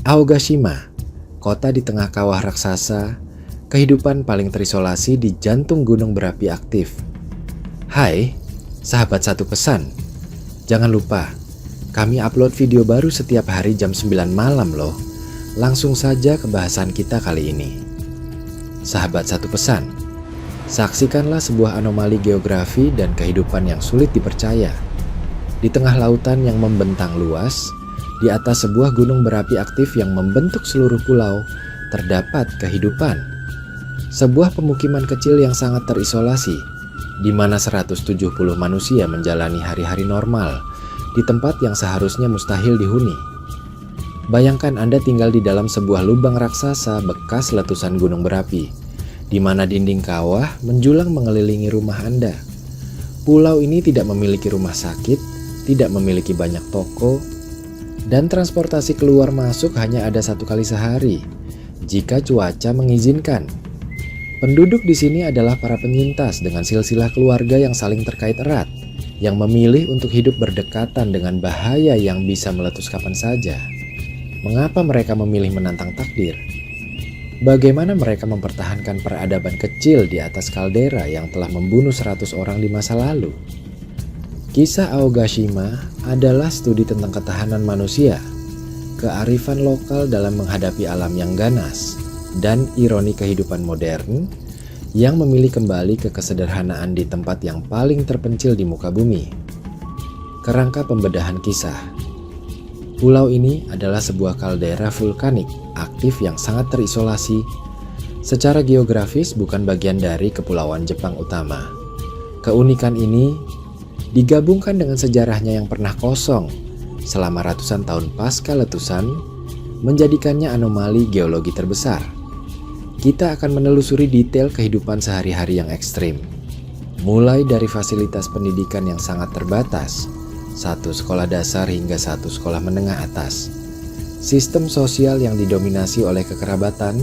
Aogashima, kota di tengah kawah raksasa, kehidupan paling terisolasi di jantung gunung berapi aktif. Hai, sahabat satu pesan. Jangan lupa, kami upload video baru setiap hari jam 9 malam loh. Langsung saja ke bahasan kita kali ini. Sahabat satu pesan, saksikanlah sebuah anomali geografi dan kehidupan yang sulit dipercaya. Di tengah lautan yang membentang luas, di atas sebuah gunung berapi aktif yang membentuk seluruh pulau, terdapat kehidupan. Sebuah pemukiman kecil yang sangat terisolasi, di mana 170 manusia menjalani hari-hari normal, di tempat yang seharusnya mustahil dihuni. Bayangkan Anda tinggal di dalam sebuah lubang raksasa bekas letusan gunung berapi, di mana dinding kawah menjulang mengelilingi rumah Anda. Pulau ini tidak memiliki rumah sakit, tidak memiliki banyak toko, dan transportasi keluar masuk hanya ada 1 kali sehari, jika cuaca mengizinkan. Penduduk di sini adalah para penyintas dengan silsilah keluarga yang saling terkait erat, yang memilih untuk hidup berdekatan dengan bahaya yang bisa meletus kapan saja. Mengapa mereka memilih menantang takdir? Bagaimana mereka mempertahankan peradaban kecil di atas kaldera yang telah membunuh 100 orang di masa lalu? Kisah Aogashima adalah studi tentang ketahanan manusia, kearifan lokal dalam menghadapi alam yang ganas, dan ironi kehidupan modern yang memilih kembali ke kesederhanaan di tempat yang paling terpencil di muka bumi. Kerangka pembedahan kisah. Pulau ini adalah sebuah kaldera vulkanik aktif yang sangat terisolasi. Secara geografis bukan bagian dari Kepulauan Jepang utama. Keunikan ini digabungkan dengan sejarahnya yang pernah kosong selama ratusan tahun pasca letusan, menjadikannya anomali geologi terbesar. Kita akan menelusuri detail kehidupan sehari-hari yang ekstrim, mulai dari fasilitas pendidikan yang sangat terbatas, 1 sekolah dasar hingga 1 sekolah menengah atas, sistem sosial yang didominasi oleh kekerabatan,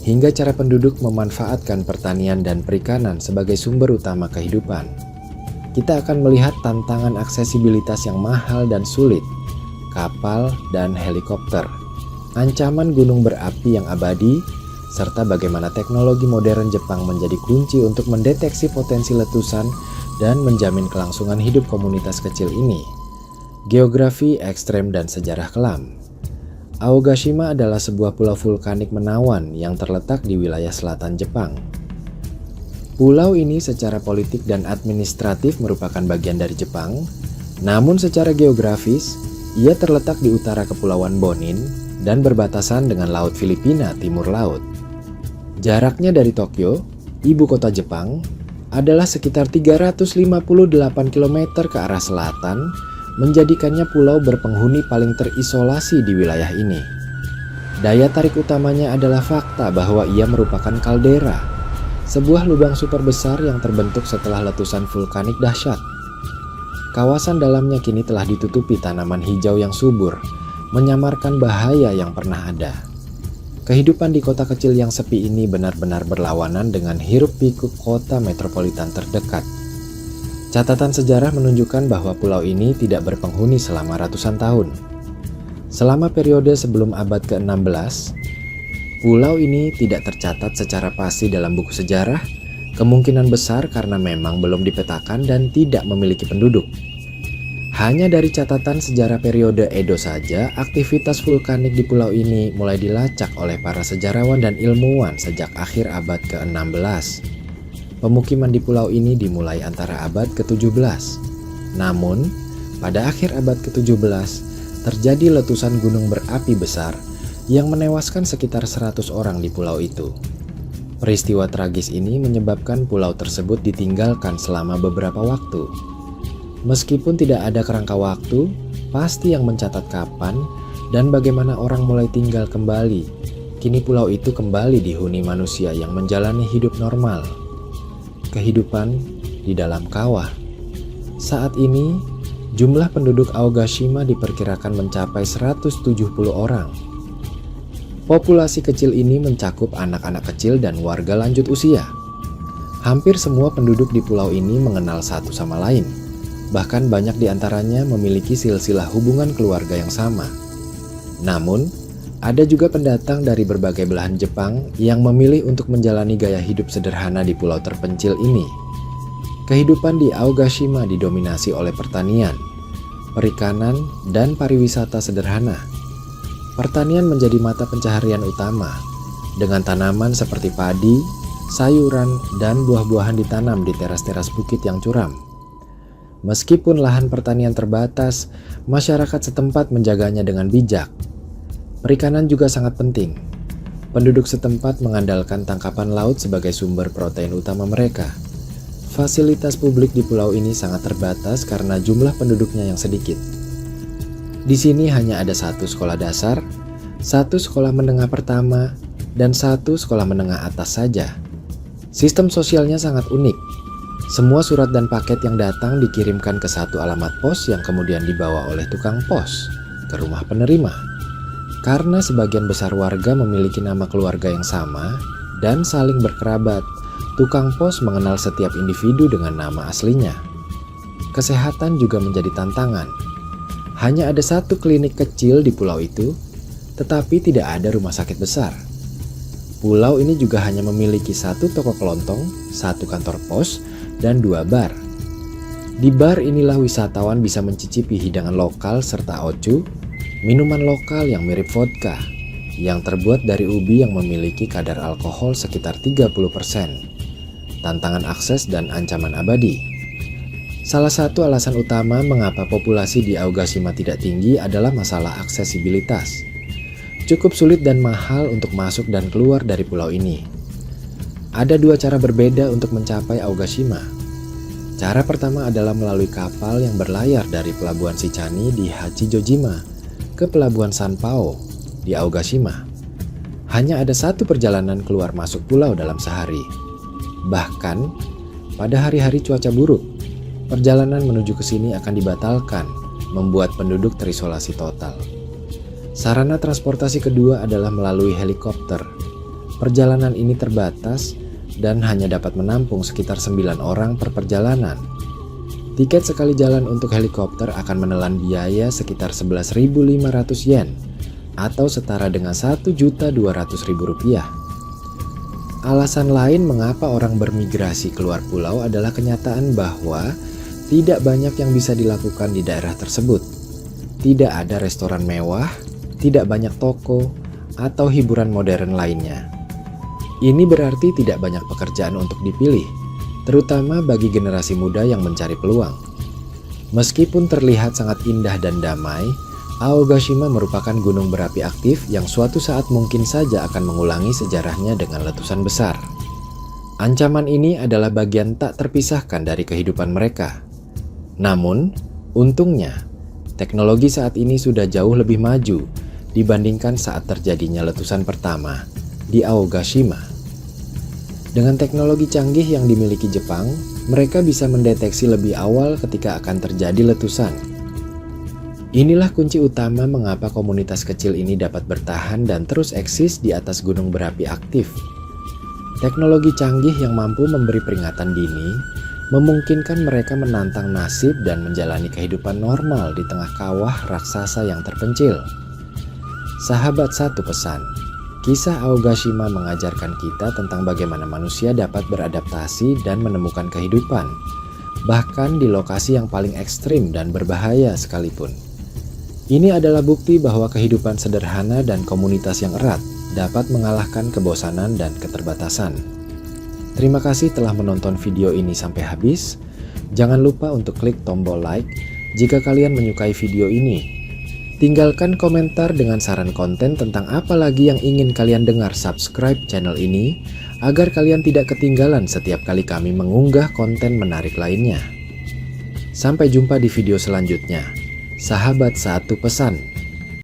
hingga cara penduduk memanfaatkan pertanian dan perikanan sebagai sumber utama kehidupan. Kita akan melihat tantangan aksesibilitas yang mahal dan sulit, kapal dan helikopter, ancaman gunung berapi yang abadi, serta bagaimana teknologi modern Jepang menjadi kunci untuk mendeteksi potensi letusan dan menjamin kelangsungan hidup komunitas kecil ini. Geografi ekstrem dan sejarah kelam. Aogashima adalah sebuah pulau vulkanik menawan yang terletak di wilayah selatan Jepang. Pulau ini secara politik dan administratif merupakan bagian dari Jepang, namun secara geografis, ia terletak di utara Kepulauan Bonin dan berbatasan dengan Laut Filipina Timur Laut. Jaraknya dari Tokyo, ibu kota Jepang, adalah sekitar 358 km ke arah selatan, menjadikannya pulau berpenghuni paling terisolasi di wilayah ini. Daya tarik utamanya adalah fakta bahwa ia merupakan kaldera, sebuah lubang super besar yang terbentuk setelah letusan vulkanik dahsyat. Kawasan dalamnya kini telah ditutupi tanaman hijau yang subur, menyamarkan bahaya yang pernah ada. Kehidupan di kota kecil yang sepi ini benar-benar berlawanan dengan hiruk-pikuk kota metropolitan terdekat. Catatan sejarah menunjukkan bahwa pulau ini tidak berpenghuni selama ratusan tahun. Selama periode sebelum abad ke-16, pulau ini tidak tercatat secara pasti dalam buku sejarah, kemungkinan besar karena memang belum dipetakan dan tidak memiliki penduduk. Hanya dari catatan sejarah periode Edo saja, aktivitas vulkanik di pulau ini mulai dilacak oleh para sejarawan dan ilmuwan sejak akhir abad ke-16. Pemukiman di pulau ini dimulai antara abad ke-17. Namun, pada akhir abad ke-17, terjadi letusan gunung berapi besar yang menewaskan sekitar 100 orang di pulau itu. Peristiwa tragis ini menyebabkan pulau tersebut ditinggalkan selama beberapa waktu. Meskipun tidak ada kerangka waktu, pasti yang mencatat kapan dan bagaimana orang mulai tinggal kembali. Kini pulau itu kembali dihuni manusia yang menjalani hidup normal. Kehidupan di dalam kawah. Saat ini, jumlah penduduk Aogashima diperkirakan mencapai 170 orang. Populasi kecil ini mencakup anak-anak kecil dan warga lanjut usia. Hampir semua penduduk di pulau ini mengenal satu sama lain. Bahkan banyak di antaranya memiliki silsilah hubungan keluarga yang sama. Namun, Ada juga pendatang dari berbagai belahan Jepang yang memilih untuk menjalani gaya hidup sederhana di pulau terpencil ini. Kehidupan di Aogashima didominasi oleh pertanian, perikanan, dan pariwisata sederhana. Pertanian menjadi mata pencaharian utama, dengan tanaman seperti padi, sayuran, dan buah-buahan ditanam di teras-teras bukit yang curam. Meskipun lahan pertanian terbatas, masyarakat setempat menjaganya dengan bijak. Perikanan juga sangat penting. Penduduk setempat mengandalkan tangkapan laut sebagai sumber protein utama mereka. Fasilitas publik di pulau ini sangat terbatas karena jumlah penduduknya yang sedikit. Di sini hanya ada satu sekolah dasar, satu sekolah menengah pertama, dan satu sekolah menengah atas saja. Sistem sosialnya sangat unik. Semua surat dan paket yang datang dikirimkan ke satu alamat pos yang kemudian dibawa oleh tukang pos ke rumah penerima. Karena sebagian besar warga memiliki nama keluarga yang sama dan saling berkerabat, tukang pos mengenal setiap individu dengan nama aslinya. Kesehatan juga menjadi tantangan. Hanya ada satu klinik kecil di pulau itu, tetapi tidak ada rumah sakit besar. Pulau ini juga hanya memiliki satu toko kelontong, satu kantor pos, dan 2 bar. Di bar inilah wisatawan bisa mencicipi hidangan lokal serta ocu, minuman lokal yang mirip vodka, yang terbuat dari ubi yang memiliki kadar alkohol sekitar 30%. Tantangan akses dan ancaman abadi. Salah satu alasan utama mengapa populasi di Aogashima tidak tinggi adalah masalah aksesibilitas. Cukup sulit dan mahal untuk masuk dan keluar dari pulau ini. Ada 2 cara berbeda untuk mencapai Aogashima. Cara pertama adalah melalui kapal yang berlayar dari pelabuhan Shichani di Hachijojima ke pelabuhan Sanpao di Aogashima. Hanya ada satu perjalanan keluar masuk pulau dalam sehari. Bahkan, pada hari-hari cuaca buruk, perjalanan menuju ke sini akan dibatalkan, membuat penduduk terisolasi total. Sarana transportasi kedua adalah melalui helikopter. Perjalanan ini terbatas dan hanya dapat menampung sekitar 9 orang per perjalanan. Tiket sekali jalan untuk helikopter akan menelan biaya sekitar 11.500 yen atau setara dengan Rp1.200.000. Alasan lain mengapa orang bermigrasi keluar pulau adalah kenyataan bahwa tidak banyak yang bisa dilakukan di daerah tersebut. Tidak ada restoran mewah, tidak banyak toko, atau hiburan modern lainnya. Ini berarti tidak banyak pekerjaan untuk dipilih, terutama bagi generasi muda yang mencari peluang. Meskipun terlihat sangat indah dan damai, Aogashima merupakan gunung berapi aktif yang suatu saat mungkin saja akan mengulangi sejarahnya dengan letusan besar. Ancaman ini adalah bagian tak terpisahkan dari kehidupan mereka. Namun, untungnya, teknologi saat ini sudah jauh lebih maju dibandingkan saat terjadinya letusan pertama di Aogashima. Dengan teknologi canggih yang dimiliki Jepang, mereka bisa mendeteksi lebih awal ketika akan terjadi letusan. Inilah kunci utama mengapa komunitas kecil ini dapat bertahan dan terus eksis di atas gunung berapi aktif. Teknologi canggih yang mampu memberi peringatan dini memungkinkan mereka menantang nasib dan menjalani kehidupan normal di tengah kawah raksasa yang terpencil. Sahabat, satu pesan. Kisah Aogashima mengajarkan kita tentang bagaimana manusia dapat beradaptasi dan menemukan kehidupan, bahkan di lokasi yang paling ekstrim dan berbahaya sekalipun. Ini adalah bukti bahwa kehidupan sederhana dan komunitas yang erat dapat mengalahkan kebosanan dan keterbatasan. Terima kasih telah menonton video ini sampai habis. Jangan lupa untuk klik tombol like jika kalian menyukai video ini. Tinggalkan komentar dengan saran konten tentang apa lagi yang ingin kalian dengar. Subscribe channel ini agar kalian tidak ketinggalan setiap kali kami mengunggah konten menarik lainnya. Sampai jumpa di video selanjutnya. Sahabat, satu pesan.